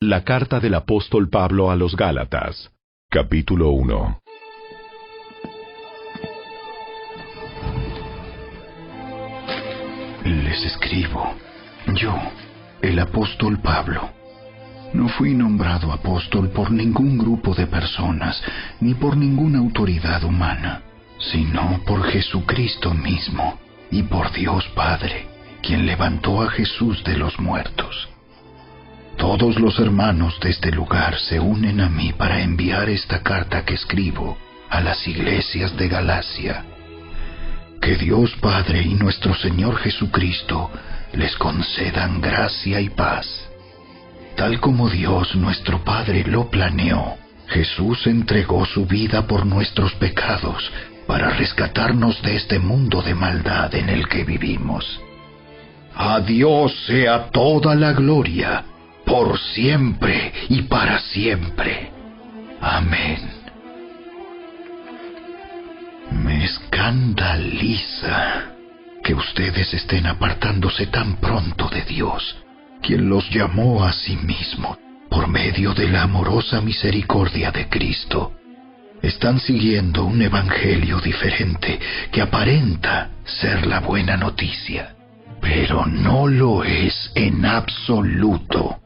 La carta del apóstol Pablo a los Gálatas, capítulo 1. Les escribo, yo, el apóstol Pablo. No fui nombrado apóstol por ningún grupo de personas, ni por ninguna autoridad humana, sino por Jesucristo mismo, y por Dios Padre, quien levantó a Jesús de los muertos. Todos los hermanos de este lugar se unen a mí para enviar esta carta que escribo a las iglesias de Galacia. Que Dios Padre y nuestro Señor Jesucristo les concedan gracia y paz. Tal como Dios nuestro Padre lo planeó, Jesús entregó su vida por nuestros pecados para rescatarnos de este mundo de maldad en el que vivimos. A Dios sea toda la gloria, por siempre y para siempre. Amén. Me escandaliza que ustedes estén apartándose tan pronto de Dios, quien los llamó a sí mismo por medio de la amorosa misericordia de Cristo. Están siguiendo un evangelio diferente que aparenta ser la buena noticia, pero no lo es en absoluto.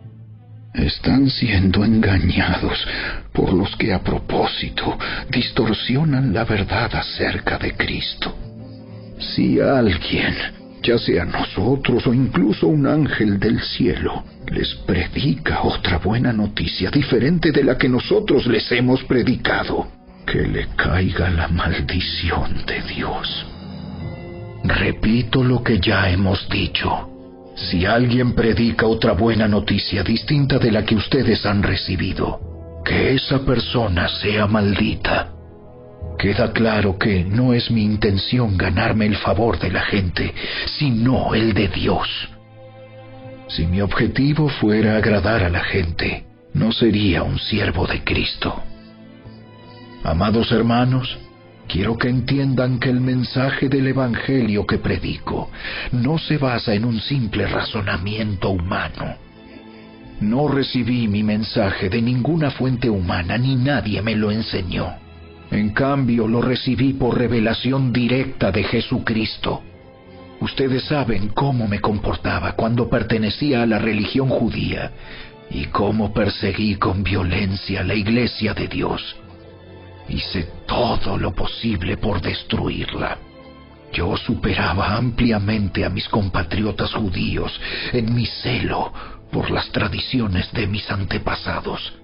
Están siendo engañados por los que a propósito distorsionan la verdad acerca de Cristo. Si alguien, ya sea nosotros o incluso un ángel del cielo, les predica otra buena noticia diferente de la que nosotros les hemos predicado, que le caiga la maldición de Dios. Repito lo que ya hemos dicho. Si alguien predica otra buena noticia distinta de la que ustedes han recibido, que esa persona sea maldita. Queda claro que no es mi intención ganarme el favor de la gente, sino el de Dios. Si mi objetivo fuera agradar a la gente, no sería un siervo de Cristo. Amados hermanos, quiero que entiendan que el mensaje del Evangelio que predico no se basa en un simple razonamiento humano. No recibí mi mensaje de ninguna fuente humana, ni nadie me lo enseñó. En cambio, lo recibí por revelación directa de Jesucristo. Ustedes saben cómo me comportaba cuando pertenecía a la religión judía y cómo perseguí con violencia la iglesia de Dios. Hice todo lo posible por destruirla. Yo superaba ampliamente a mis compatriotas judíos en mi celo por las tradiciones de mis antepasados.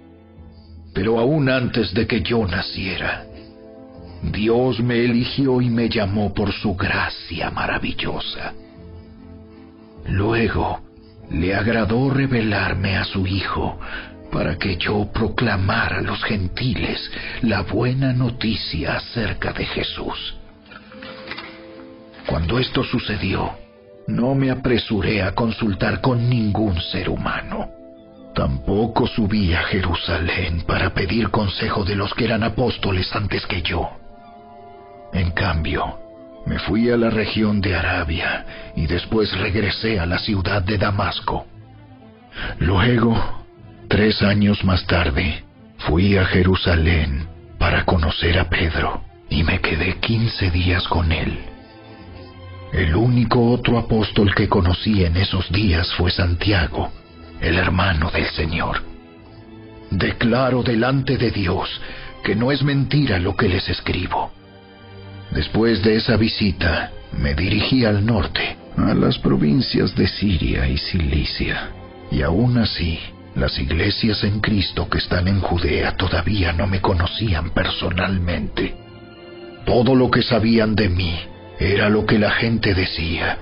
Pero aún antes de que yo naciera, Dios me eligió y me llamó por su gracia maravillosa. Luego, le agradó revelarme a su Hijo para que yo proclamara a los gentiles la buena noticia acerca de Jesús. Cuando esto sucedió, no me apresuré a consultar con ningún ser humano. Tampoco subí a Jerusalén para pedir consejo de los que eran apóstoles antes que yo. En cambio, me fui a la región de Arabia y después regresé a la ciudad de Damasco. Luego, 3 años más tarde, fui a Jerusalén para conocer a Pedro y me quedé 15 días con él. El único otro apóstol que conocí en esos días fue Santiago, el hermano del Señor. Declaro delante de Dios que no es mentira lo que les escribo. Después de esa visita, me dirigí al norte, a las provincias de Siria y Cilicia, y aún así, las iglesias en Cristo que están en Judea todavía no me conocían personalmente. Todo lo que sabían de mí era lo que la gente decía.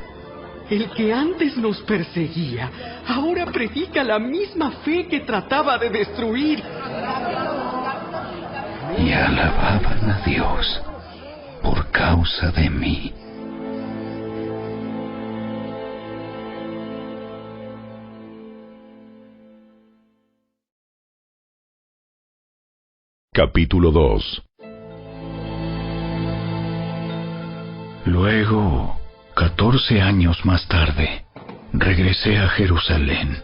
El que antes nos perseguía, ahora predica la misma fe que trataba de destruir. Y alababan a Dios por causa de mí. Capítulo 2. Luego, 14 años más tarde, regresé a Jerusalén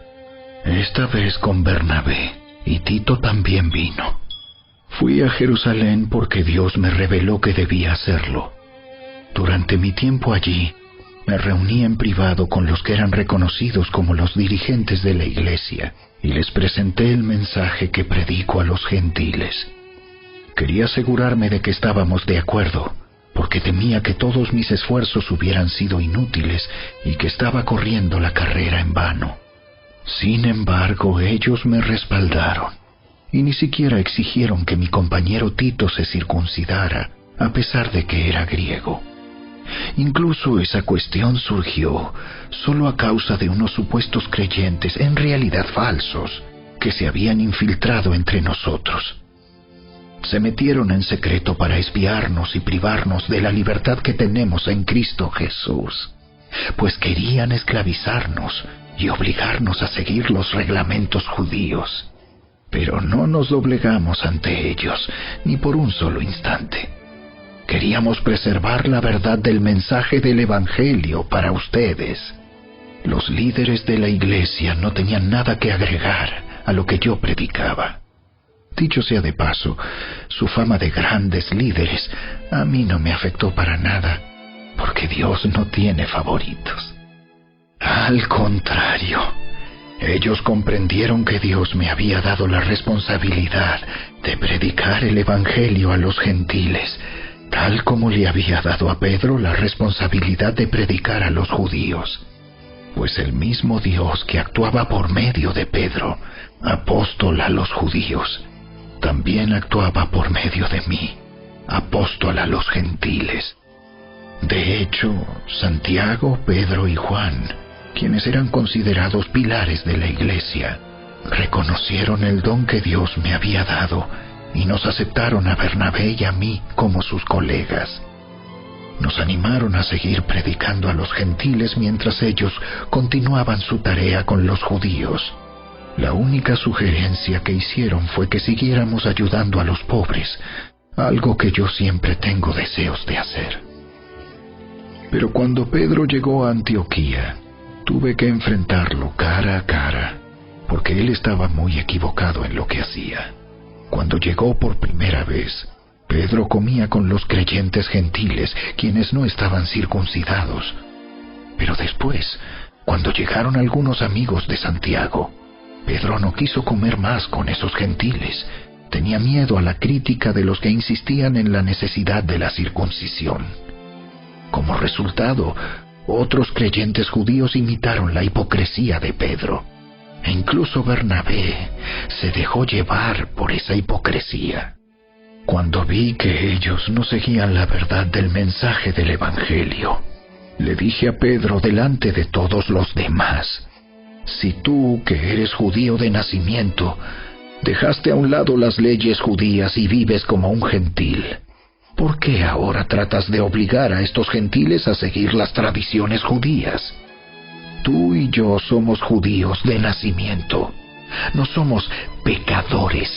esta vez con Bernabé, y Tito también vino. Fui a Jerusalén porque Dios me reveló que debía hacerlo. Durante mi tiempo allí, me reuní en privado con los que eran reconocidos como los dirigentes de la iglesia y les presenté el mensaje que predico a los gentiles. Quería asegurarme de que estábamos de acuerdo, porque temía que todos mis esfuerzos hubieran sido inútiles y que estaba corriendo la carrera en vano. Sin embargo, ellos me respaldaron y ni siquiera exigieron que mi compañero Tito se circuncidara, a pesar de que era griego. Incluso esa cuestión surgió solo a causa de unos supuestos creyentes, en realidad falsos, que se habían infiltrado entre nosotros. Se metieron en secreto para espiarnos y privarnos de la libertad que tenemos en Cristo Jesús, pues querían esclavizarnos y obligarnos a seguir los reglamentos judíos. Pero no nos doblegamos ante ellos, ni por un solo instante. Queríamos preservar la verdad del mensaje del Evangelio para ustedes. Los líderes de la iglesia no tenían nada que agregar a lo que yo predicaba. Dicho sea de paso, su fama de grandes líderes a mí no me afectó para nada, porque Dios no tiene favoritos. Al contrario, ellos comprendieron que Dios me había dado la responsabilidad de predicar el Evangelio a los gentiles, tal como le había dado a Pedro la responsabilidad de predicar a los judíos. Pues el mismo Dios que actuaba por medio de Pedro, apóstol a los judíos, también actuaba por medio de mí, apóstol a los gentiles. De hecho, Santiago, Pedro y Juan, quienes eran considerados pilares de la iglesia, reconocieron el don que Dios me había dado y nos aceptaron a Bernabé y a mí como sus colegas. Nos animaron a seguir predicando a los gentiles mientras ellos continuaban su tarea con los judíos. La única sugerencia que hicieron fue que siguiéramos ayudando a los pobres, algo que yo siempre tengo deseos de hacer. Pero cuando Pedro llegó a Antioquía, tuve que enfrentarlo cara a cara, porque él estaba muy equivocado en lo que hacía. Cuando llegó por primera vez, Pedro comía con los creyentes gentiles, quienes no estaban circuncidados. Pero después, cuando llegaron algunos amigos de Santiago, Pedro no quiso comer más con esos gentiles. Tenía miedo a la crítica de los que insistían en la necesidad de la circuncisión. Como resultado, otros creyentes judíos imitaron la hipocresía de Pedro. E incluso Bernabé se dejó llevar por esa hipocresía. Cuando vi que ellos no seguían la verdad del mensaje del Evangelio, le dije a Pedro delante de todos los demás: si tú, que eres judío de nacimiento, dejaste a un lado las leyes judías y vives como un gentil, ¿por qué ahora tratas de obligar a estos gentiles a seguir las tradiciones judías? Tú y yo somos judíos de nacimiento, no somos pecadores,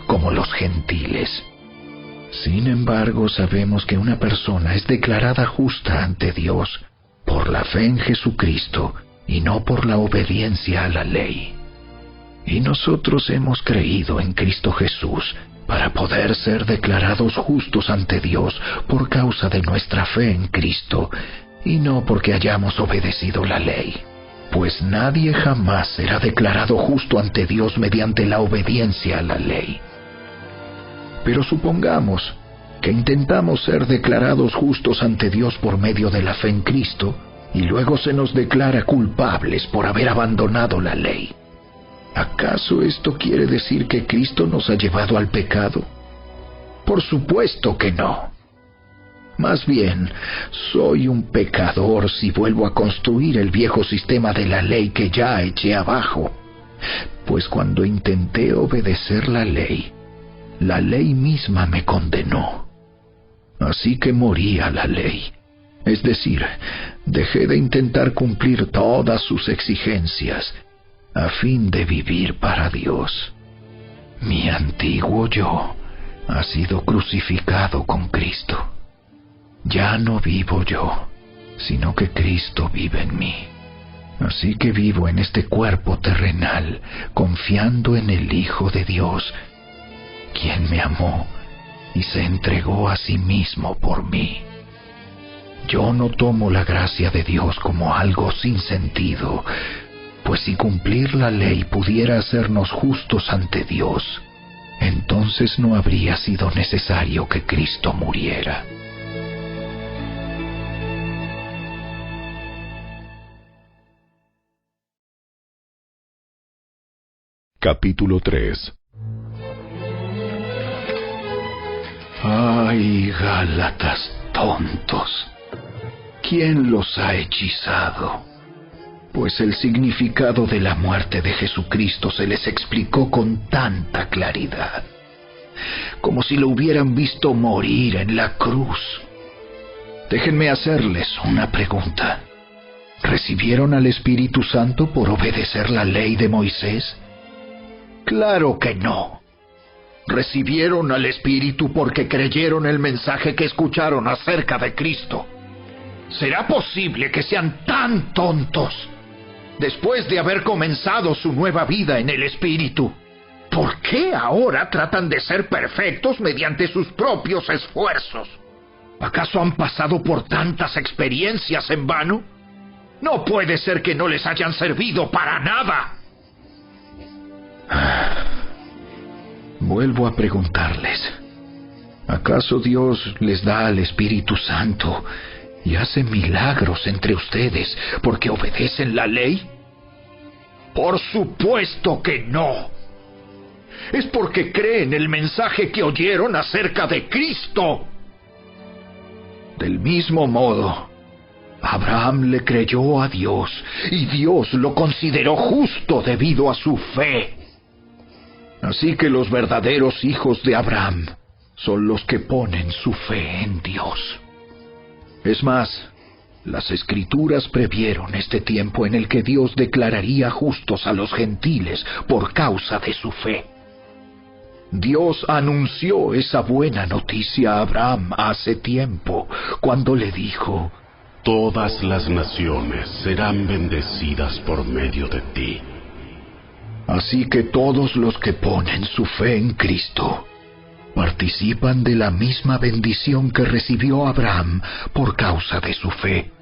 como los gentiles. Sin embargo, sabemos que una persona es declarada justa ante Dios por la fe en Jesucristo y no por la obediencia a la ley. Y nosotros hemos creído en Cristo Jesús para poder ser declarados justos ante Dios por causa de nuestra fe en Cristo, y no porque hayamos obedecido la ley. Pues nadie jamás será declarado justo ante Dios mediante la obediencia a la ley. Pero supongamos que intentamos ser declarados justos ante Dios por medio de la fe en Cristo, y luego se nos declara culpables por haber abandonado la ley. ¿Acaso esto quiere decir que Cristo nos ha llevado al pecado? Por supuesto que no. Más bien, soy un pecador si vuelvo a construir el viejo sistema de la ley que ya eché abajo. Pues cuando intenté obedecer la ley misma me condenó. Así que morí a la ley. Es decir, dejé de intentar cumplir todas sus exigencias a fin de vivir para Dios. Mi antiguo yo ha sido crucificado con Cristo. Ya no vivo yo, sino que Cristo vive en mí. Así que vivo en este cuerpo terrenal, confiando en el Hijo de Dios, quien me amó y se entregó a sí mismo por mí. Yo no tomo la gracia de Dios como algo sin sentido, pues si cumplir la ley pudiera hacernos justos ante Dios, entonces no habría sido necesario que Cristo muriera. Capítulo 3. ¡Ay, Gálatas tontos! ¿Quién los ha hechizado? Pues el significado de la muerte de Jesucristo se les explicó con tanta claridad, como si lo hubieran visto morir en la cruz. Déjenme hacerles una pregunta. ¿Recibieron al Espíritu Santo por obedecer la ley de Moisés? ¡Claro que no! Recibieron al Espíritu porque creyeron el mensaje que escucharon acerca de Cristo. ¿Será posible que sean tan tontos después de haber comenzado su nueva vida en el Espíritu? ¿Por qué ahora tratan de ser perfectos mediante sus propios esfuerzos? ¿Acaso han pasado por tantas experiencias en vano? No puede ser que no les hayan servido para nada. Vuelvo a preguntarles, ¿acaso Dios les da al Espíritu Santo y hace milagros entre ustedes porque obedecen la ley? Por supuesto que no. Es porque creen el mensaje que oyeron acerca de Cristo. Del mismo modo, Abraham le creyó a Dios y Dios lo consideró justo debido a su fe. Así que los verdaderos hijos de Abraham son los que ponen su fe en Dios. Es más, las Escrituras previeron este tiempo en el que Dios declararía justos a los gentiles por causa de su fe. Dios anunció esa buena noticia a Abraham hace tiempo, cuando le dijo: Todas las naciones serán bendecidas por medio de ti. Así que todos los que ponen su fe en Cristo participan de la misma bendición que recibió Abraham por causa de su fe.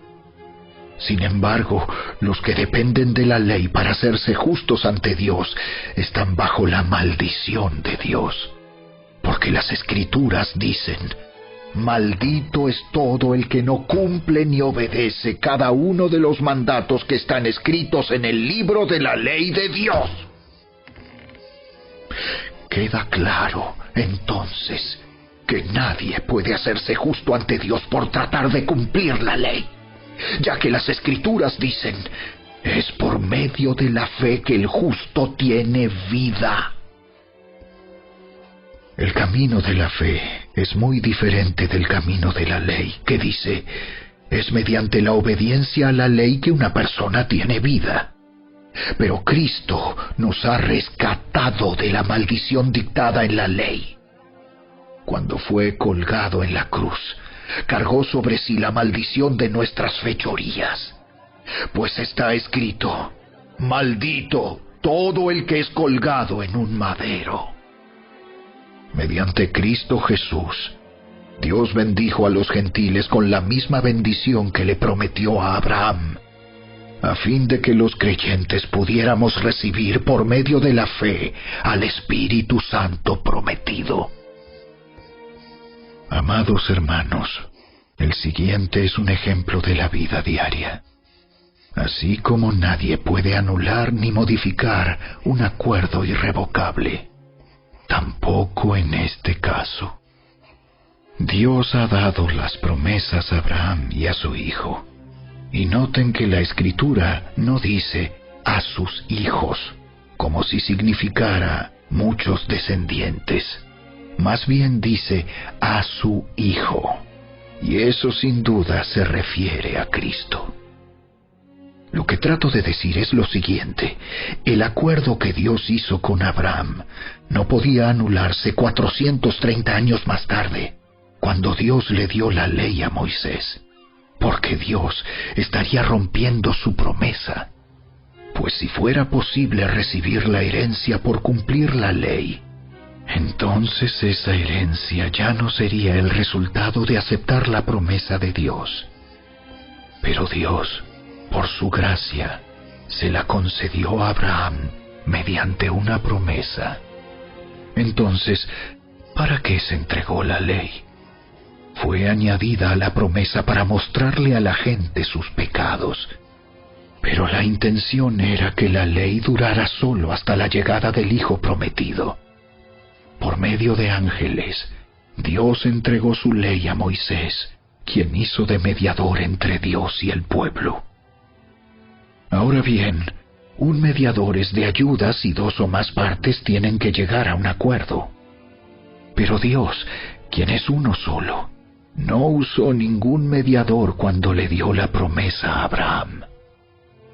Sin embargo, los que dependen de la ley para hacerse justos ante Dios están bajo la maldición de Dios. Porque las Escrituras dicen: maldito es todo el que no cumple ni obedece cada uno de los mandatos que están escritos en el libro de la ley de Dios. Queda claro, entonces, que nadie puede hacerse justo ante Dios por tratar de cumplir la ley, ya que las Escrituras dicen: es por medio de la fe que el justo tiene vida. El camino de la fe es muy diferente del camino de la ley, que dice: es mediante la obediencia a la ley que una persona tiene vida. Pero Cristo nos ha rescatado de la maldición dictada en la ley. Cuando fue colgado en la cruz, cargó sobre sí la maldición de nuestras fechorías. Pues está escrito: maldito todo el que es colgado en un madero. Mediante Cristo Jesús, Dios bendijo a los gentiles con la misma bendición que le prometió a Abraham, a fin de que los creyentes pudiéramos recibir por medio de la fe al Espíritu Santo prometido. Amados hermanos, el siguiente es un ejemplo de la vida diaria. Así como nadie puede anular ni modificar un acuerdo irrevocable, tampoco en este caso. Dios ha dado las promesas a Abraham y a su hijo. Y noten que la Escritura no dice a sus hijos, como si significara muchos descendientes. Más bien dice a su Hijo. Y eso sin duda se refiere a Cristo. Lo que trato de decir es lo siguiente: el acuerdo que Dios hizo con Abraham no podía anularse 430 años más tarde, cuando Dios le dio la ley a Moisés, porque Dios estaría rompiendo su promesa Pues si fuera posible recibir la herencia por cumplir la ley, entonces esa herencia ya no sería el resultado de aceptar la promesa de Dios. Pero Dios, por su gracia, se la concedió a Abraham mediante una promesa. Entonces, ¿para qué se entregó la ley? Fue añadida a la promesa para mostrarle a la gente sus pecados. Pero la intención era que la ley durara solo hasta la llegada del Hijo prometido. Por medio de ángeles, Dios entregó su ley a Moisés, quien hizo de mediador entre Dios y el pueblo. Ahora bien, un mediador es de ayuda si dos o más partes tienen que llegar a un acuerdo. Pero Dios, quien es uno solo, no usó ningún mediador cuando le dio la promesa a Abraham.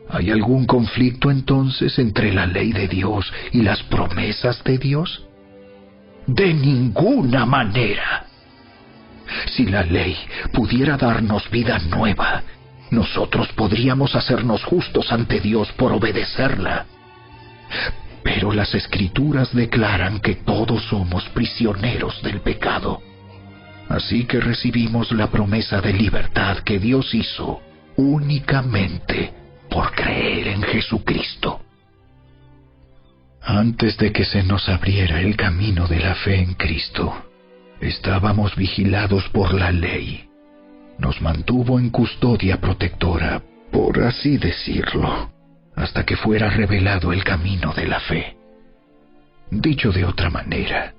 ¿Hay algún conflicto entonces entre la ley de Dios y las promesas de Dios? De ninguna manera. Si la ley pudiera darnos vida nueva, nosotros podríamos hacernos justos ante Dios por obedecerla. Pero las Escrituras declaran que todos somos prisioneros del pecado. Así que recibimos la promesa de libertad que Dios hizo únicamente por creer en Jesucristo. Antes de que se nos abriera el camino de la fe en Cristo, estábamos vigilados por la ley. Nos mantuvo en custodia protectora, por así decirlo, hasta que fuera revelado el camino de la fe. Dicho de otra manera,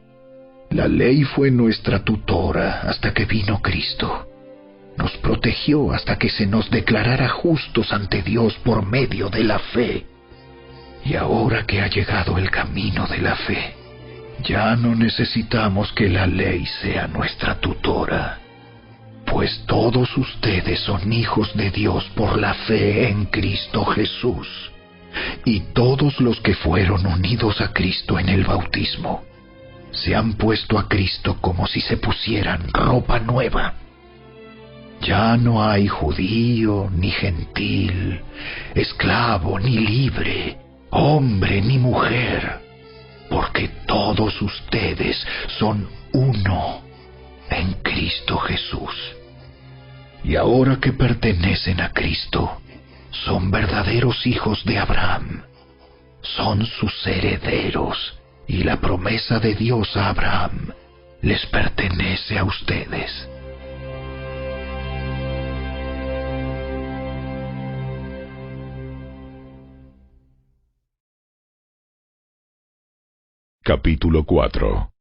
la ley fue nuestra tutora hasta que vino Cristo. Nos protegió hasta que se nos declarara justos ante Dios por medio de la fe. Y ahora que ha llegado el camino de la fe, ya no necesitamos que la ley sea nuestra tutora, pues todos ustedes son hijos de Dios por la fe en Cristo Jesús. Y todos los que fueron unidos a Cristo en el bautismo se han puesto a Cristo como si se pusieran ropa nueva. Ya no hay judío ni gentil, esclavo ni libre, hombre ni mujer, porque todos ustedes son uno en Cristo Jesús. Y ahora que pertenecen a Cristo, son verdaderos hijos de Abraham, son sus herederos, y la promesa de Dios a Abraham les pertenece a ustedes. Capítulo 4.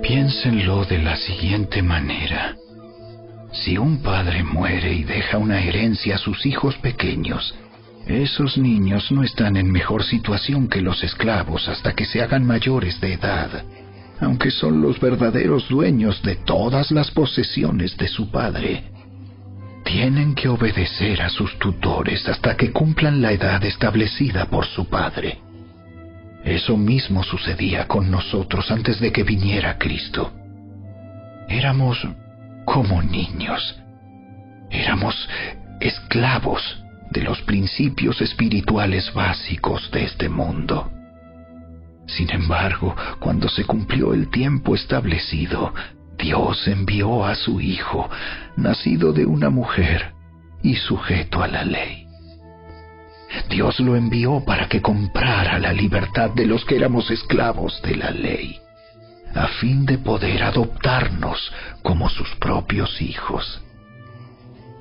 Piénsenlo de la siguiente manera. Si un padre muere y deja una herencia a sus hijos pequeños, esos niños no están en mejor situación que los esclavos hasta que se hagan mayores de edad, aunque son los verdaderos dueños de todas las posesiones de su padre. Tienen que obedecer a sus tutores hasta que cumplan la edad establecida por su padre. Eso mismo sucedía con nosotros antes de que viniera Cristo. Éramos como niños. Éramos esclavos de los principios espirituales básicos de este mundo. Sin embargo, cuando se cumplió el tiempo establecido, Dios envió a su Hijo, nacido de una mujer y sujeto a la ley. Dios lo envió para que comprara la libertad de los que éramos esclavos de la ley, a fin de poder adoptarnos como sus propios hijos.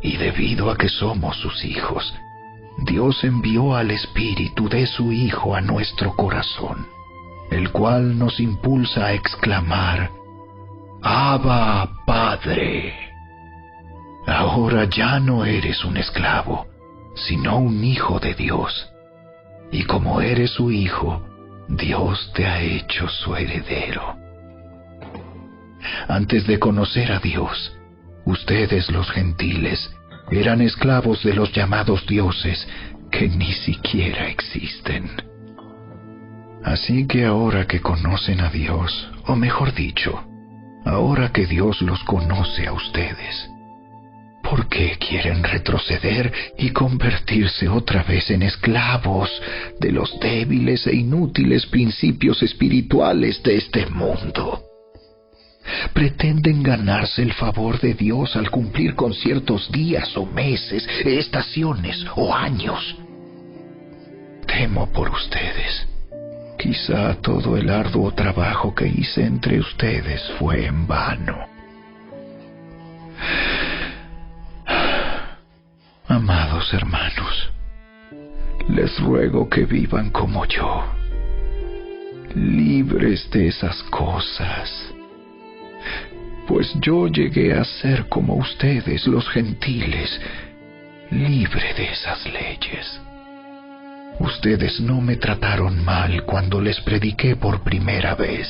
Y debido a que somos sus hijos, Dios envió al Espíritu de su Hijo a nuestro corazón, el cual nos impulsa a exclamar: Abba, Padre. Ahora ya no eres un esclavo, sino un hijo de Dios. Y como eres su hijo, Dios te ha hecho su heredero. Antes de conocer a Dios, ustedes los gentiles eran esclavos de los llamados dioses que ni siquiera existen. Así que ahora que conocen a Dios, o mejor dicho, ahora que Dios los conoce a ustedes, ¿Por qué quieren retroceder y convertirse otra vez en esclavos de los débiles e inútiles principios espirituales de este mundo? Pretenden ganarse el favor de Dios al cumplir con ciertos días o meses, estaciones o años. Temo por ustedes. Quizá todo el arduo trabajo que hice entre ustedes fue en vano. Amados hermanos, les ruego que vivan como yo, libres de esas cosas, pues yo llegué a ser como ustedes, los gentiles, libre de esas leyes. Ustedes no me trataron mal cuando les prediqué por primera vez.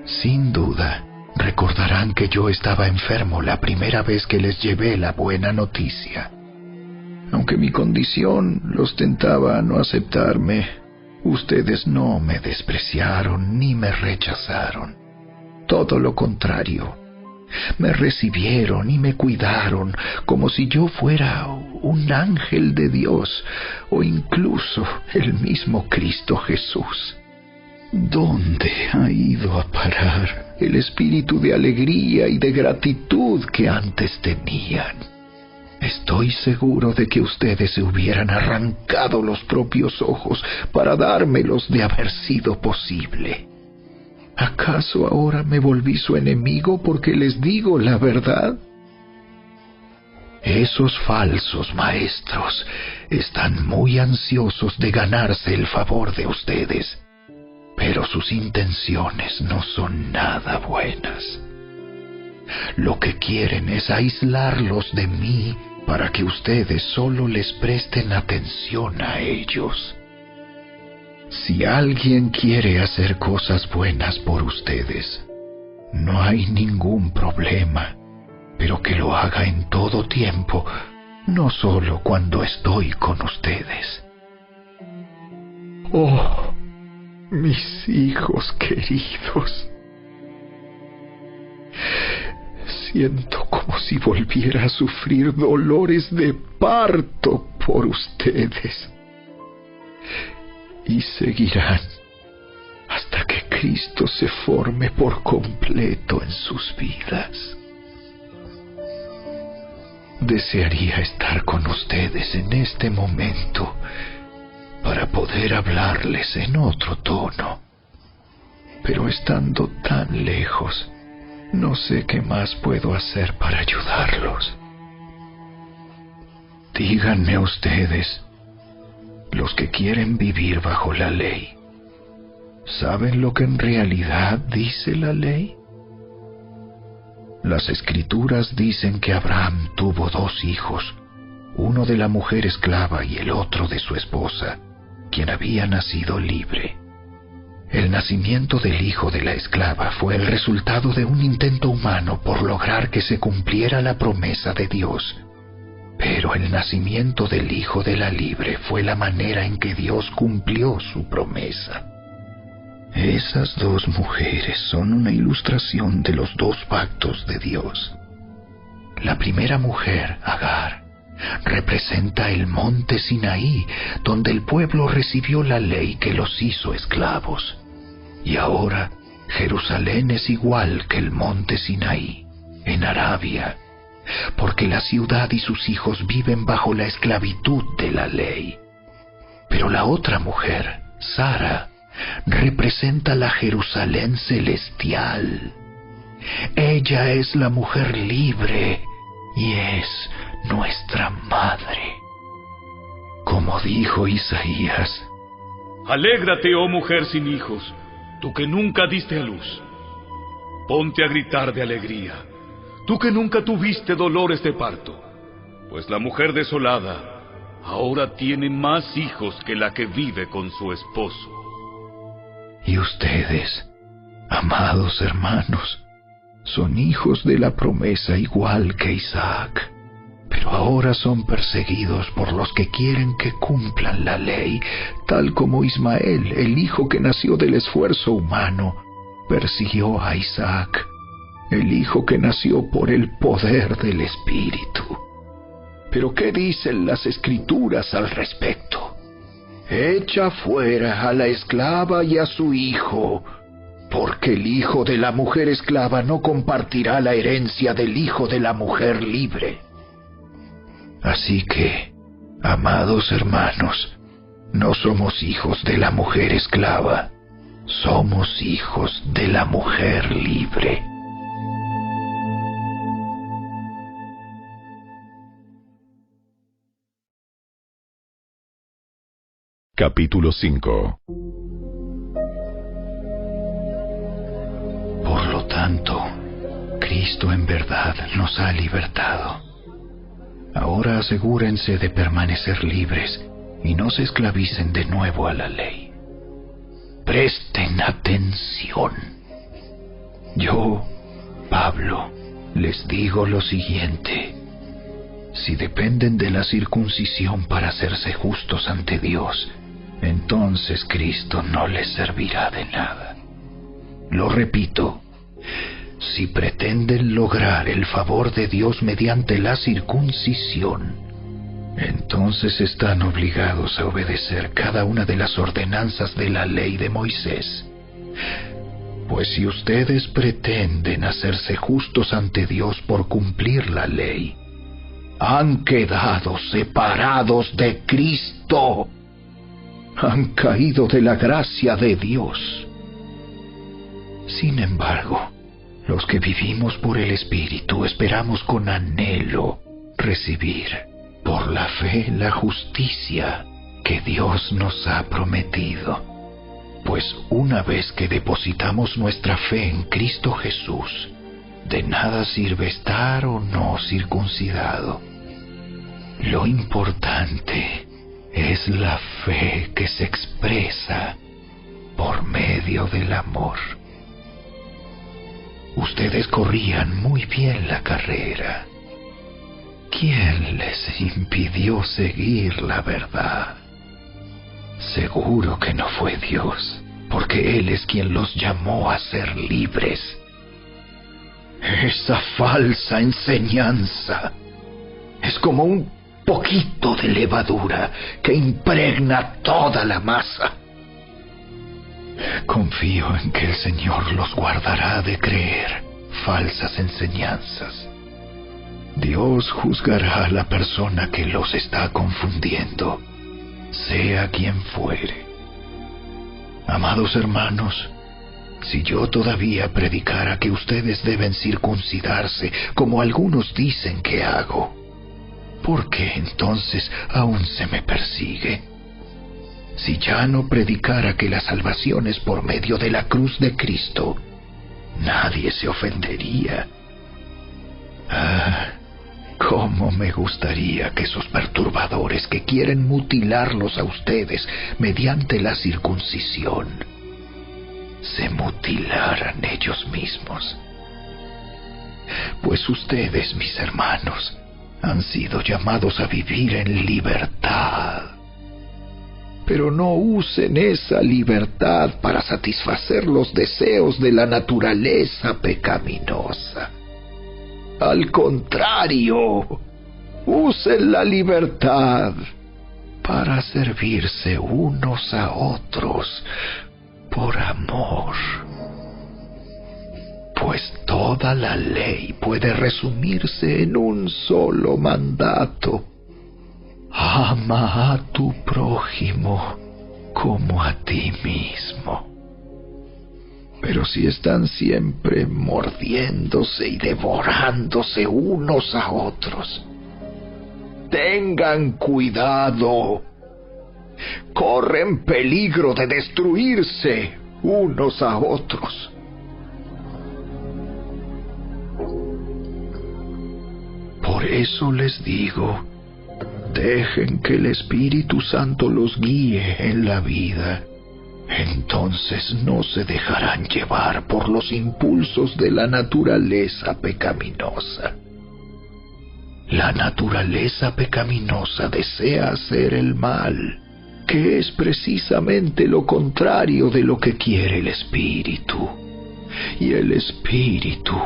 Sin duda, recordarán que yo estaba enfermo la primera vez que les llevé la buena noticia. Aunque mi condición los tentaba a no aceptarme, ustedes no me despreciaron ni me rechazaron. Todo lo contrario, me recibieron y me cuidaron como si yo fuera un ángel de Dios o incluso el mismo Cristo Jesús. ¿Dónde ha ido a parar el espíritu de alegría y de gratitud que antes tenían? Estoy seguro de que ustedes se hubieran arrancado los propios ojos para dármelos de haber sido posible. ¿Acaso ahora me volví su enemigo porque les digo la verdad? Esos falsos maestros están muy ansiosos de ganarse el favor de ustedes, pero sus intenciones no son nada buenas. Lo que quieren es aislarlos de mí para que ustedes solo les presten atención a ellos. Si alguien quiere hacer cosas buenas por ustedes, no hay ningún problema, pero que lo haga en todo tiempo, no solo cuando estoy con ustedes. Oh, mis hijos queridos, siento como si volviera a sufrir dolores de parto por ustedes. Y seguirán hasta que Cristo se forme por completo en sus vidas. Desearía estar con ustedes en este momento para poder hablarles en otro tono, pero estando tan lejos, no sé qué más puedo hacer para ayudarlos. Díganme ustedes, los que quieren vivir bajo la ley, ¿saben lo que en realidad dice la ley? Las Escrituras dicen que Abraham tuvo 2 hijos, uno de la mujer esclava y el otro de su esposa, quien había nacido libre. El nacimiento del hijo de la esclava fue el resultado de un intento humano por lograr que se cumpliera la promesa de Dios. Pero el nacimiento del hijo de la libre fue la manera en que Dios cumplió su promesa. Esas 2 mujeres son una ilustración de los 2 pactos de Dios. La primera mujer, Agar, representa el monte Sinaí, donde el pueblo recibió la ley que los hizo esclavos. Y ahora Jerusalén es igual que el monte Sinaí, en Arabia, porque la ciudad y sus hijos viven bajo la esclavitud de la ley. Pero la otra mujer, Sara, representa la Jerusalén celestial. Ella es la mujer libre y es nuestra madre. Como dijo Isaías: Alégrate, oh mujer sin hijos, tú que nunca diste a luz. Ponte a gritar de alegría, tú que nunca tuviste dolores de parto, pues la mujer desolada ahora tiene más hijos que la que vive con su esposo. Y ustedes, amados hermanos, son hijos de la promesa igual que Isaac, pero ahora son perseguidos por los que quieren que cumplan la ley, tal como Ismael, el hijo que nació del esfuerzo humano, persiguió a Isaac, el Hijo que nació por el poder del Espíritu. Pero ¿qué dicen las Escrituras al respecto? Echa fuera a la esclava y a su hijo, porque el hijo de la mujer esclava no compartirá la herencia del hijo de la mujer libre. Así que, amados hermanos, no somos hijos de la mujer esclava, somos hijos de la mujer libre. Capítulo 5. Por lo tanto, Cristo en verdad nos ha libertado. Ahora asegúrense de permanecer libres y no se esclavicen de nuevo a la ley. Presten atención. Yo, Pablo, les digo lo siguiente. Si dependen de la circuncisión para hacerse justos ante Dios, entonces Cristo no les servirá de nada. Lo repito, si pretenden lograr el favor de Dios mediante la circuncisión, entonces están obligados a obedecer cada una de las ordenanzas de la ley de Moisés. Pues si ustedes pretenden hacerse justos ante Dios por cumplir la ley, han quedado separados de Cristo. Han caído de la gracia de Dios. Sin embargo, los que vivimos por el Espíritu esperamos con anhelo recibir por la fe la justicia que Dios nos ha prometido. Pues una vez que depositamos nuestra fe en Cristo Jesús, de nada sirve estar o no circuncidado. Lo importante es la fe que se expresa por medio del amor. Ustedes corrían muy bien la carrera. ¿Quién les impidió seguir la verdad? Seguro que no fue Dios, porque Él es quien los llamó a ser libres. Esa falsa enseñanza es como un poquito de levadura que impregna toda la masa. Confío en que el Señor los guardará de creer falsas enseñanzas. Dios juzgará a la persona que los está confundiendo, sea quien fuere. Amados hermanos, si yo todavía predicara que ustedes deben circuncidarse, como algunos dicen que hago, ¿por qué entonces aún se me persigue? Si ya no predicara que la salvación es por medio de la cruz de Cristo, nadie se ofendería. Cómo me gustaría que esos perturbadores que quieren mutilarlos a ustedes mediante la circuncisión se mutilaran ellos mismos. Pues ustedes, mis hermanos, han sido llamados a vivir en libertad. Pero no usen esa libertad para satisfacer los deseos de la naturaleza pecaminosa. Al contrario, usen la libertad para servirse unos a otros por amor. Pues toda la ley puede resumirse en un solo mandato: ama a tu prójimo como a ti mismo. Pero si están siempre mordiéndose y devorándose unos a otros, tengan cuidado. Corren peligro de destruirse unos a otros. Por eso les digo, dejen que el Espíritu Santo los guíe en la vida. Entonces no se dejarán llevar por los impulsos de la naturaleza pecaminosa. La naturaleza pecaminosa desea hacer el mal, que es precisamente lo contrario de lo que quiere el Espíritu. y el Espíritu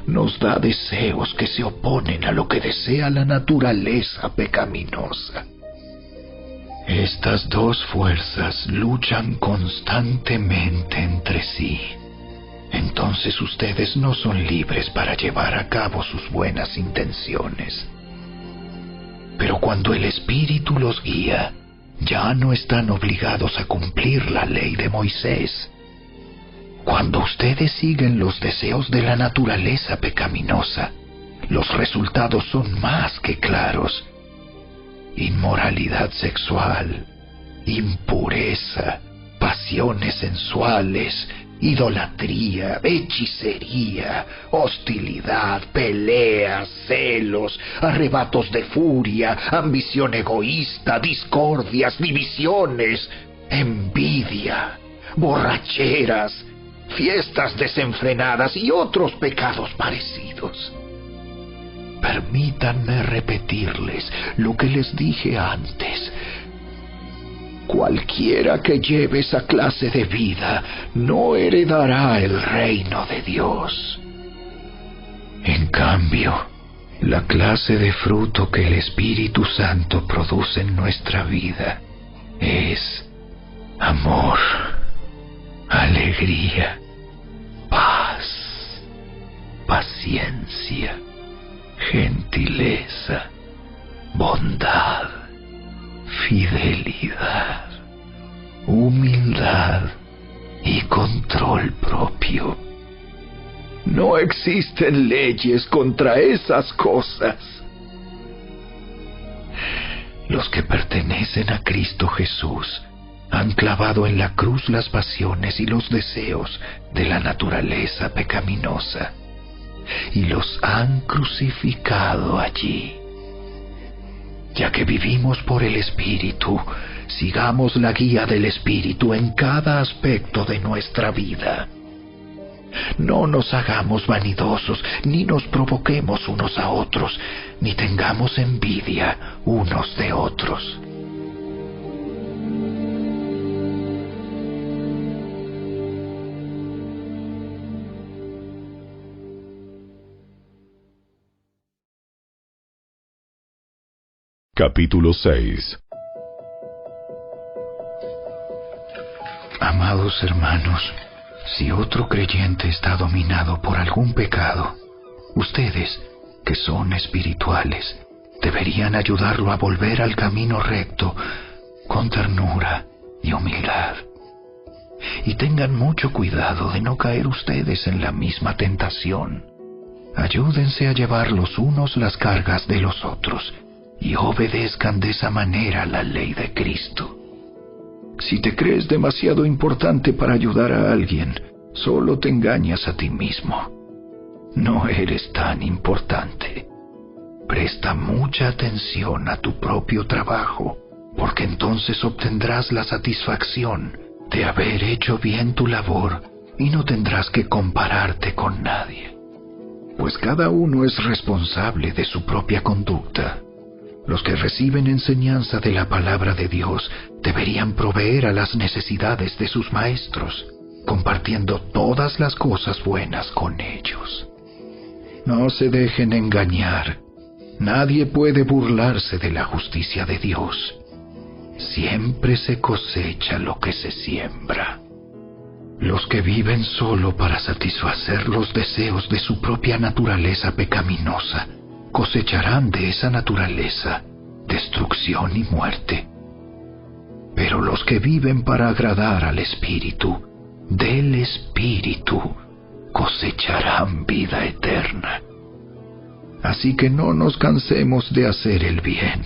nos da deseos que se oponen a lo que desea la naturaleza pecaminosa. Estas dos fuerzas luchan constantemente entre sí. Entonces ustedes no son libres para llevar a cabo sus buenas intenciones. Pero cuando el Espíritu los guía, ya no están obligados a cumplir la ley de Moisés. Cuando ustedes siguen los deseos de la naturaleza pecaminosa, los resultados son más que claros. Inmoralidad sexual, impureza, pasiones sensuales, idolatría, hechicería, hostilidad, peleas, celos, arrebatos de furia, ambición egoísta, discordias, divisiones, envidia, borracheras, fiestas desenfrenadas y otros pecados parecidos. Permítanme repetirles lo que les dije antes. Cualquiera que lleve esa clase de vida no heredará el reino de Dios. En cambio, la clase de fruto que el Espíritu Santo produce en nuestra vida es amor, alegría, paz, paciencia, gentileza, bondad, fidelidad, humildad y control propio. No existen leyes contra esas cosas. Los que pertenecen a Cristo Jesús han clavado en la cruz las pasiones y los deseos de la naturaleza pecaminosa y los han crucificado allí. Ya que vivimos por el Espíritu, sigamos la guía del Espíritu en cada aspecto de nuestra vida. No nos hagamos vanidosos, ni nos provoquemos unos a otros, ni tengamos envidia unos de otros. Capítulo 6. Amados hermanos, si otro creyente está dominado por algún pecado, ustedes, que son espirituales, deberían ayudarlo a volver al camino recto con ternura y humildad. Y tengan mucho cuidado de no caer ustedes en la misma tentación. Ayúdense a llevar los unos las cargas de los otros y obedezcan de esa manera la ley de Cristo. Si te crees demasiado importante para ayudar a alguien, solo te engañas a ti mismo. No eres tan importante. Presta mucha atención a tu propio trabajo, porque entonces obtendrás la satisfacción de haber hecho bien tu labor y no tendrás que compararte con nadie. Pues cada uno es responsable de su propia conducta. Los que reciben enseñanza de la palabra de Dios deberían proveer a las necesidades de sus maestros, compartiendo todas las cosas buenas con ellos. No se dejen engañar. Nadie puede burlarse de la justicia de Dios. Siempre se cosecha lo que se siembra. Los que viven solo para satisfacer los deseos de su propia naturaleza pecaminosa cosecharán de esa naturaleza destrucción y muerte. Pero los que viven para agradar al Espíritu, del Espíritu, cosecharán vida eterna. Así que no nos cansemos de hacer el bien.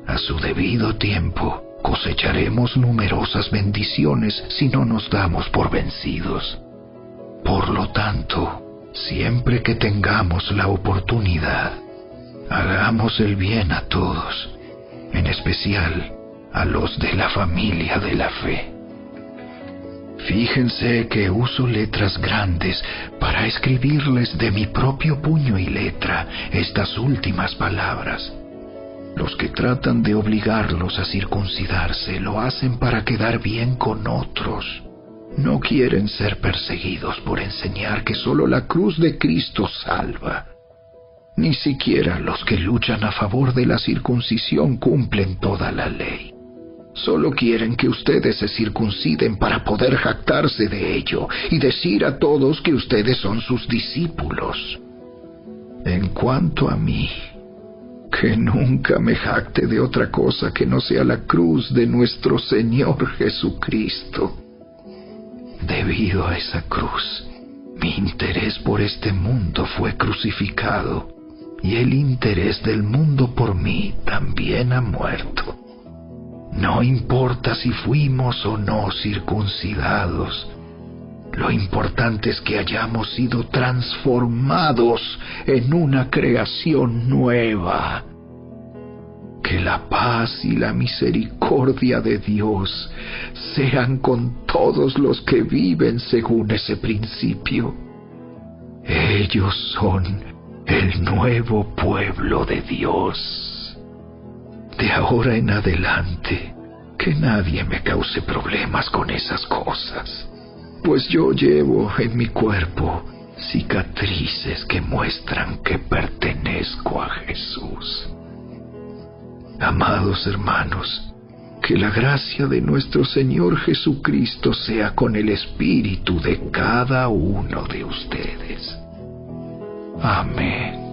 A su debido tiempo cosecharemos numerosas bendiciones si no nos damos por vencidos. Por lo tanto, siempre que tengamos la oportunidad, hagamos el bien a todos, en especial a los de la familia de la fe. Fíjense que uso letras grandes para escribirles de mi propio puño y letra estas últimas palabras. Los que tratan de obligarlos a circuncidarse lo hacen para quedar bien con otros. No quieren ser perseguidos por enseñar que solo la cruz de Cristo salva. Ni siquiera los que luchan a favor de la circuncisión cumplen toda la ley. Solo quieren que ustedes se circunciden para poder jactarse de ello y decir a todos que ustedes son sus discípulos. En cuanto a mí, que nunca me jacte de otra cosa que no sea la cruz de nuestro Señor Jesucristo. Debido a esa cruz, mi interés por este mundo fue crucificado, y el interés del mundo por mí también ha muerto. No importa si fuimos o no circuncidados, lo importante es que hayamos sido transformados en una creación nueva. Que la paz y la misericordia de Dios sean con todos los que viven según ese principio. Ellos son el nuevo pueblo de Dios. De ahora en adelante, que nadie me cause problemas con esas cosas, pues yo llevo en mi cuerpo cicatrices que muestran que pertenezco a Jesús. Amados hermanos, que la gracia de nuestro Señor Jesucristo sea con el espíritu de cada uno de ustedes. Amén.